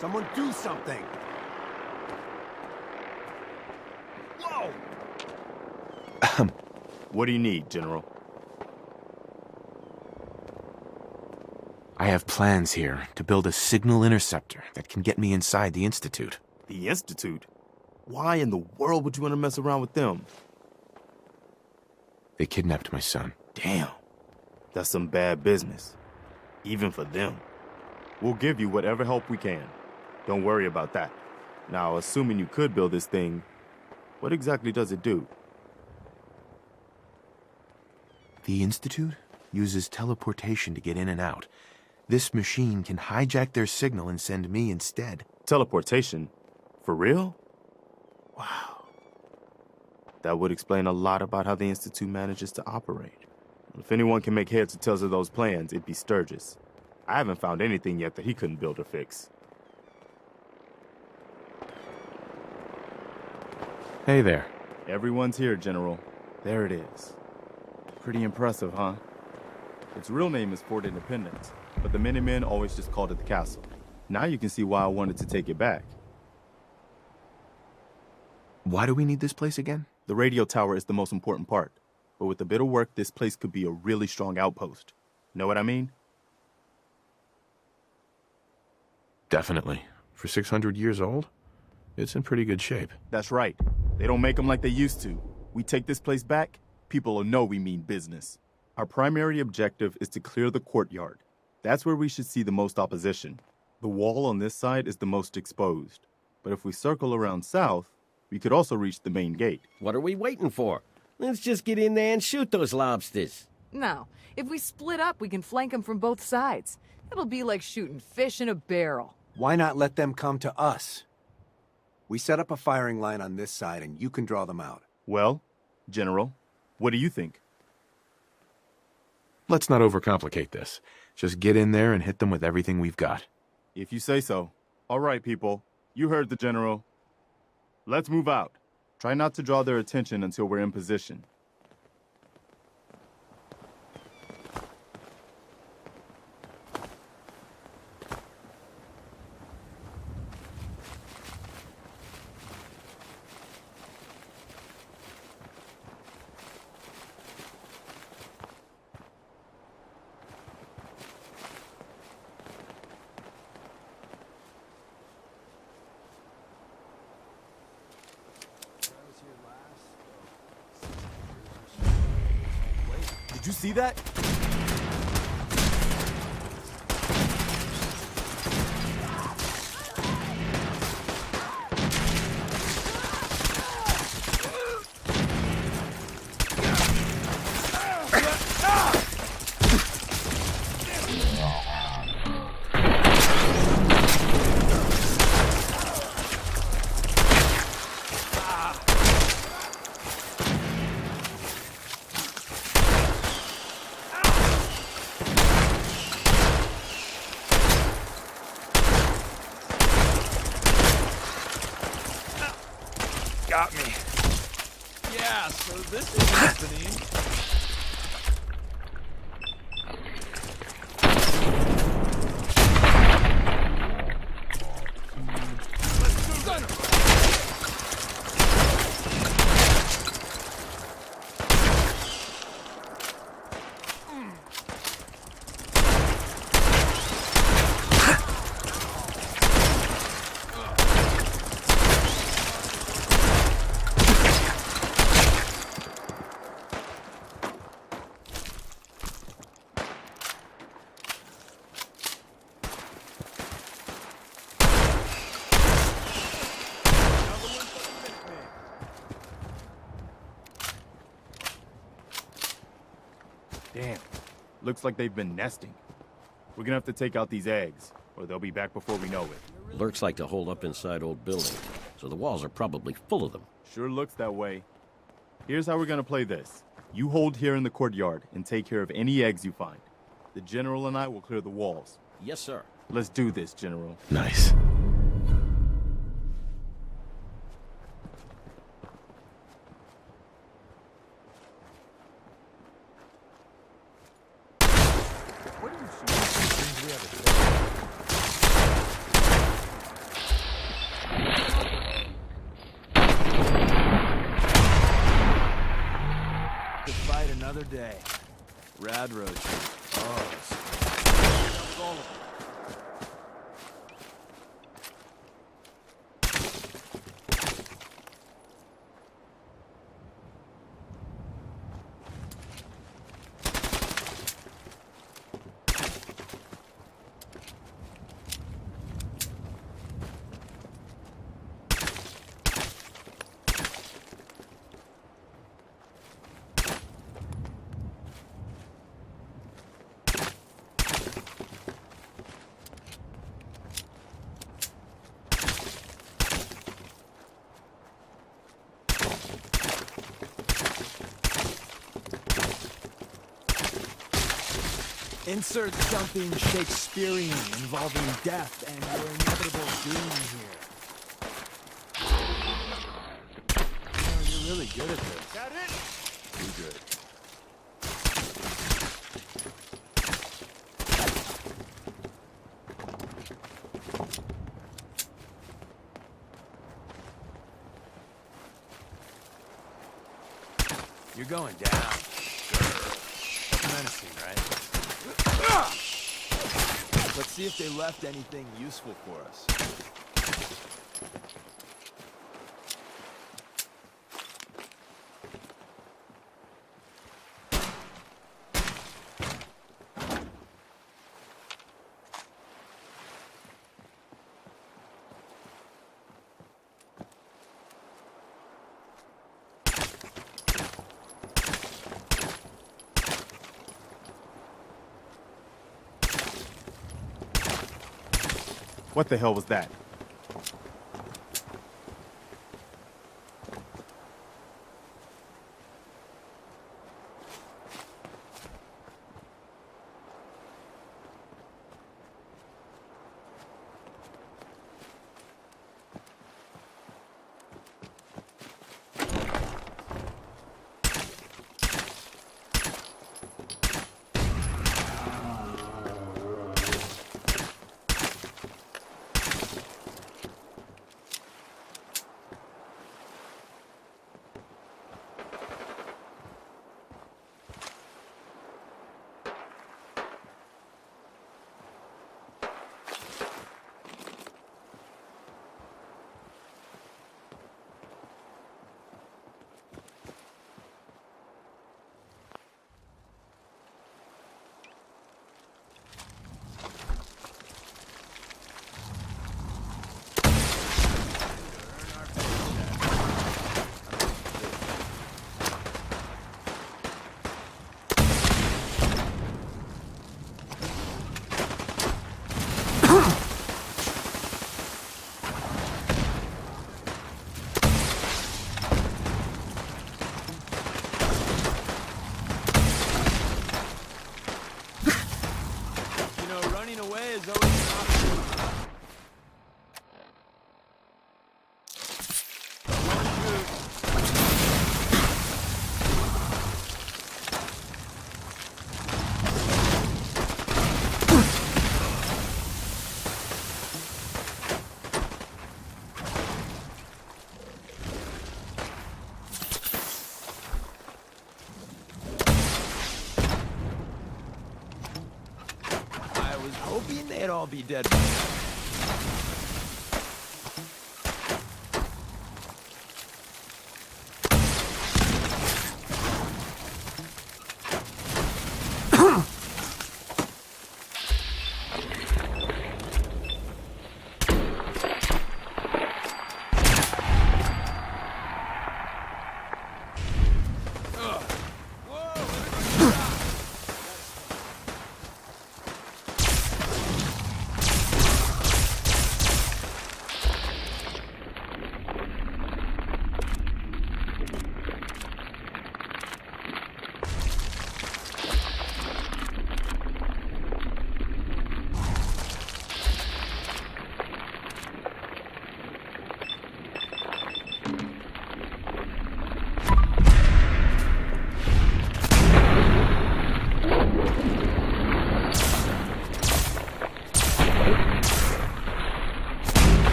Someone do something! Whoa! What do you need, General? I have plans here to build a signal interceptor that can get me inside the Institute. The Institute? Why in the world would you want to mess around with them? They kidnapped my son. Damn. That's some bad business. Even for them. We'll give you whatever help we can. Don't worry about that. Now, assuming you could build this thing, what exactly does it do? The Institute uses teleportation to get in and out. This machine can hijack their signal and send me instead. Teleportation? For real? Wow. That would explain a lot about how the Institute manages to operate. If anyone can make heads or tails of those plans, it'd be Sturgis. I haven't found anything yet that he couldn't build or fix. Hey there. Everyone's here, General. There it is. Pretty impressive, huh? Its real name is Fort Independence, but the Minutemen always just called it the castle. Now you can see why I wanted to take it back. Why do we need this place again? The radio tower is the most important part, but with a bit of work, this place could be a really strong outpost. Know what I mean? Definitely. For 600 years old, it's in pretty good shape. That's right. They don't make them like they used to. We take this place back, people will know we mean business. Our primary objective is to clear the courtyard. That's where we should see the most opposition. The wall on this side is the most exposed. But if we circle around south, we could also reach the main gate. What are we waiting for? Let's just get in there and shoot those lobsters. No. If we split up, we can flank them from both sides. It'll be like shooting fish in a barrel. Why not let them come to us? We set up a firing line on this side and you can draw them out. Well, General, what do you think? Let's not overcomplicate this. Just get in there and hit them with everything we've got. If you say so. All right, people. You heard the General. Let's move out. Try not to draw their attention until we're in position. Did you see that? Got me. Yeah, so this is happening. Damn. Looks like they've been nesting. We're gonna have to take out these eggs, or they'll be back before we know it. Lurks like to hold up inside old buildings, so the walls are probably full of them. Sure looks that way. Here's how we're gonna play this. You hold here in the courtyard and take care of any eggs you find. The General and I will clear the walls. Yes, sir. Let's do this, General. Nice. another day. Rad road trip. Oh, insert something Shakespearean involving death and your inevitable doom here. Oh, you're really good at this. Got it? Too good. You're going down. That's menacing, right? Let's see if they left anything useful for us. What the hell was that? Hoping they'd all be dead by now.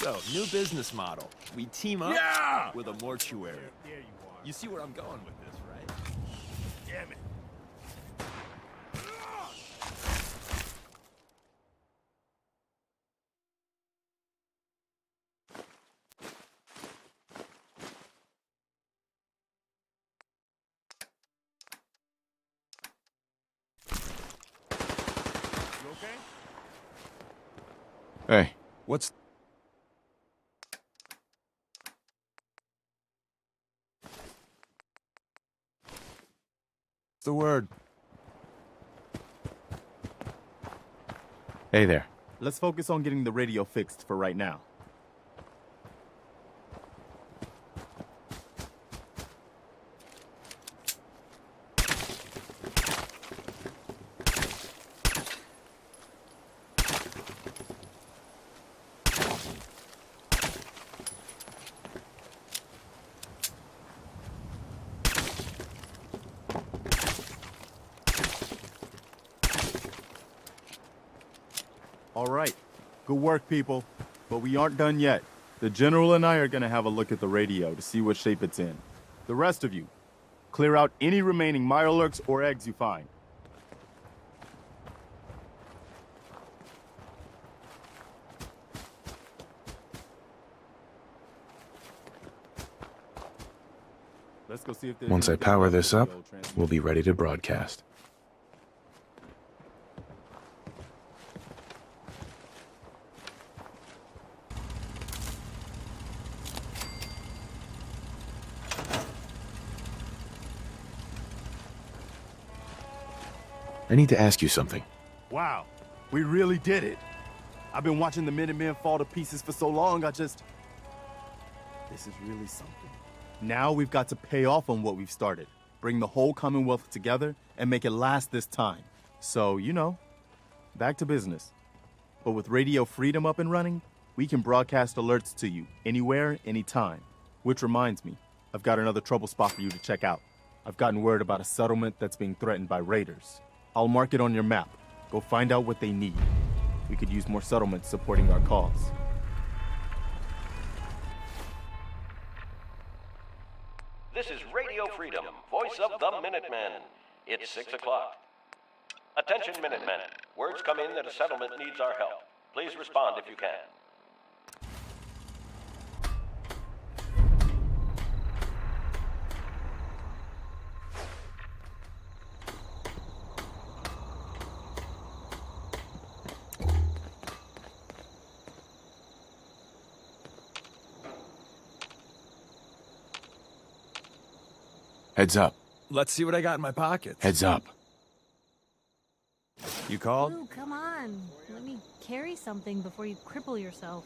So, new business model. We team up with a mortuary. There you are. You see where I'm going with this, right? Damn it. You okay? Hey, What's the word? hey there. Let's focus on getting the radio fixed for right now. All right. Good work, people. But we aren't done yet. The General and I are going to have a look at the radio to see what shape it's in. The rest of you, clear out any remaining Mirelurks or eggs you find. Let's go see if there's Once I anything power else this with up, the old transmission. we'll be ready to broadcast. I need to ask you something. Wow, we really did it. I've been watching the Minutemen fall to pieces for so long, this is really something. Now we've got to pay off on what we've started, bring the whole Commonwealth together, and make it last this time. So, you know, back to business. But with Radio Freedom up and running, we can broadcast alerts to you, anywhere, anytime. Which reminds me, I've got another trouble spot for you to check out. I've gotten word about a settlement that's being threatened by raiders. I'll mark it on your map. Go find out what they need. We could use more settlements supporting our cause. This is Radio Freedom, voice of the Minutemen. It's 6 o'clock. Attention, Minutemen. Words come in that a settlement needs our help. Please respond if you can. Heads up. Let's see what I got in my pockets. Heads up. You called? Ooh, come on. Let me carry something before you cripple yourself.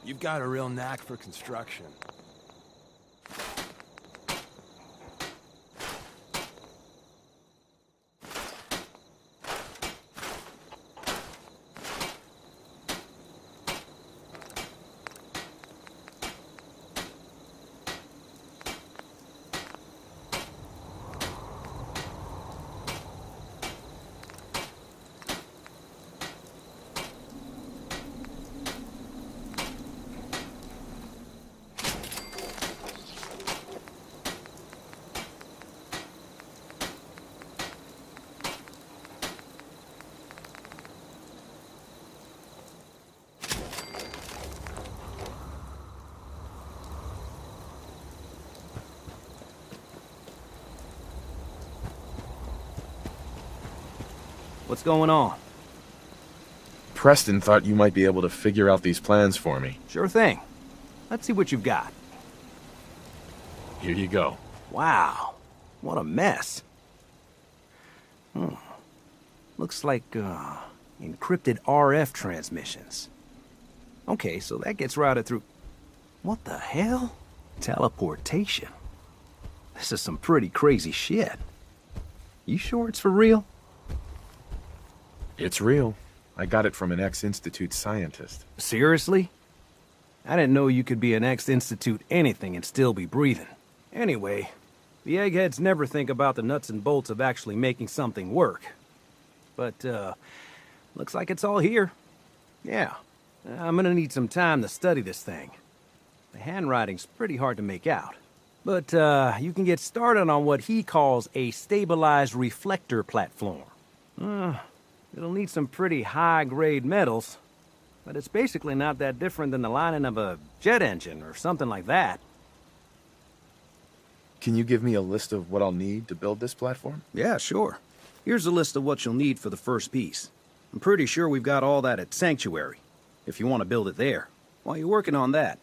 You've got a real knack for construction. What's going on? Preston thought you might be able to figure out these plans for me. Sure thing. Let's see what you've got. Here you go. Wow. What a mess. Looks like, encrypted RF transmissions. Okay, so that gets routed through... What the hell? Teleportation. This is some pretty crazy shit. You sure it's for real? It's real. I got it from an ex-Institute scientist. Seriously? I didn't know you could be an ex-Institute anything and still be breathing. Anyway, the eggheads never think about the nuts and bolts of actually making something work. But, looks like it's all here. Yeah, I'm gonna need some time to study this thing. The handwriting's pretty hard to make out. But, you can get started on what he calls a stabilized reflector platform. It'll need some pretty high-grade metals, but it's basically not that different than the lining of a jet engine or something like that. Can you give me a list of what I'll need to build this platform? Yeah, sure. Here's a list of what you'll need for the first piece. I'm pretty sure we've got all that at Sanctuary, if you want to build it there. While you're working on that,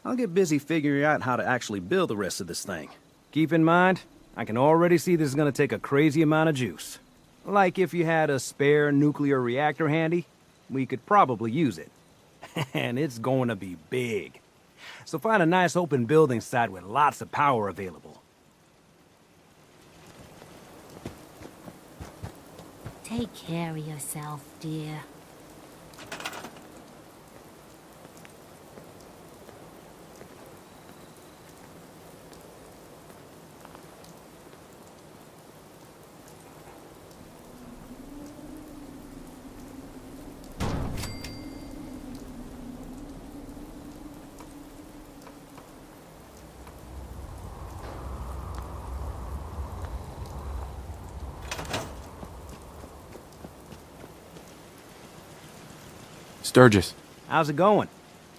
I'll get busy figuring out how to actually build the rest of this thing. Keep in mind, I can already see this is gonna take a crazy amount of juice. Like if you had a spare nuclear reactor handy, we could probably use it. And it's going to be big. So find a nice open building site with lots of power available. Take care of yourself, dear. Sturgis. How's it going?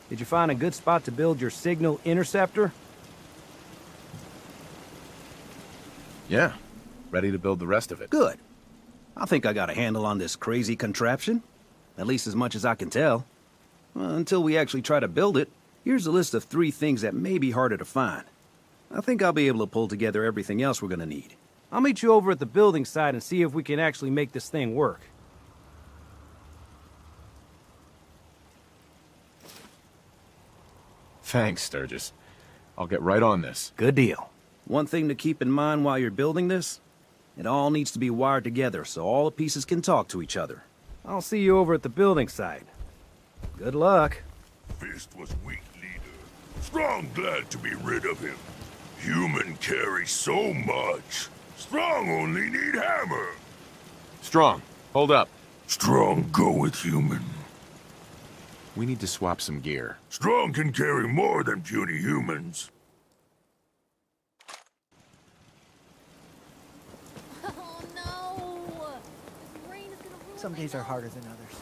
Did you find a good spot to build your signal interceptor? Yeah. Ready to build the rest of it. Good. I think I got a handle on this crazy contraption. At least as much as I can tell. Until we actually try to build it, here's a list of 3 things that may be harder to find. I think I'll be able to pull together everything else we're gonna need. I'll meet you over at the building site and see if we can actually make this thing work. Thanks, Sturgis. I'll get right on this. Good deal. One thing to keep in mind while you're building this, it all needs to be wired together so all the pieces can talk to each other. I'll see you over at the building site. Good luck. Fist was weak leader. Strong glad to be rid of him. Human carry so much. Strong only need hammer. Strong, hold up. Strong go with human. We need to swap some gear. Strong can carry more than puny humans. Oh no! This rain is gonna ruin Some my days are nose. harder than others.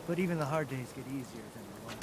But even the hard days get easier than the ones.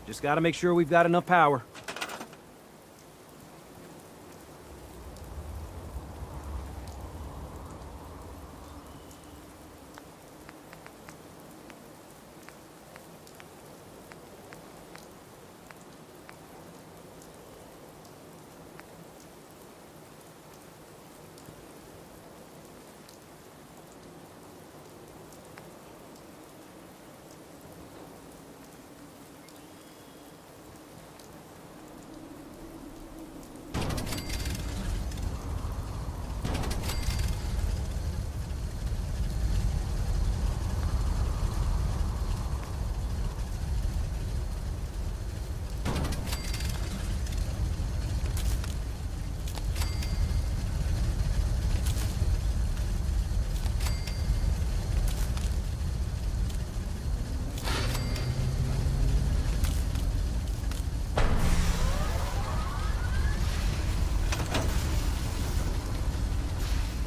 Just gotta make sure we've got enough power.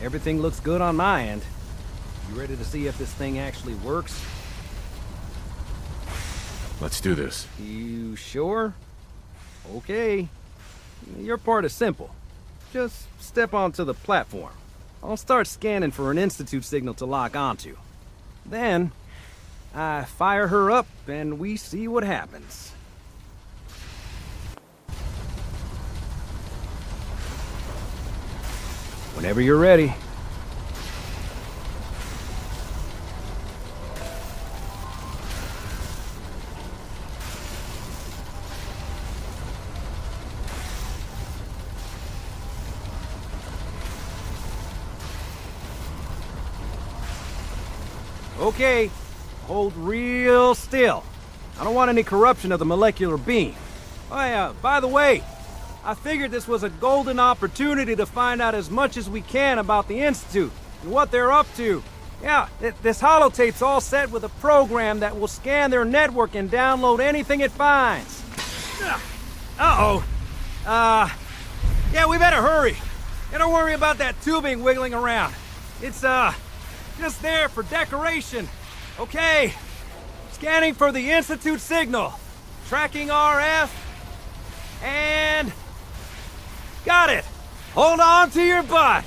Everything looks good on my end. You ready to see if this thing actually works? Let's do this. You sure? Okay. Your part is simple. Just step onto the platform. I'll start scanning for an Institute signal to lock onto. Then, I fire her up and we see what happens. Whenever you're ready. Okay, hold real still. I don't want any corruption of the molecular beam. Oh yeah, by the way, I figured this was a golden opportunity to find out as much as we can about the Institute and what they're up to. Yeah, this holotape's all set with a program that will scan their network and download anything it finds. Uh-oh. Yeah, we better hurry. And don't worry about that tubing wiggling around. It's, just there for decoration. Okay. Scanning for the Institute signal. Tracking RF. And... got it! Hold on to your butt!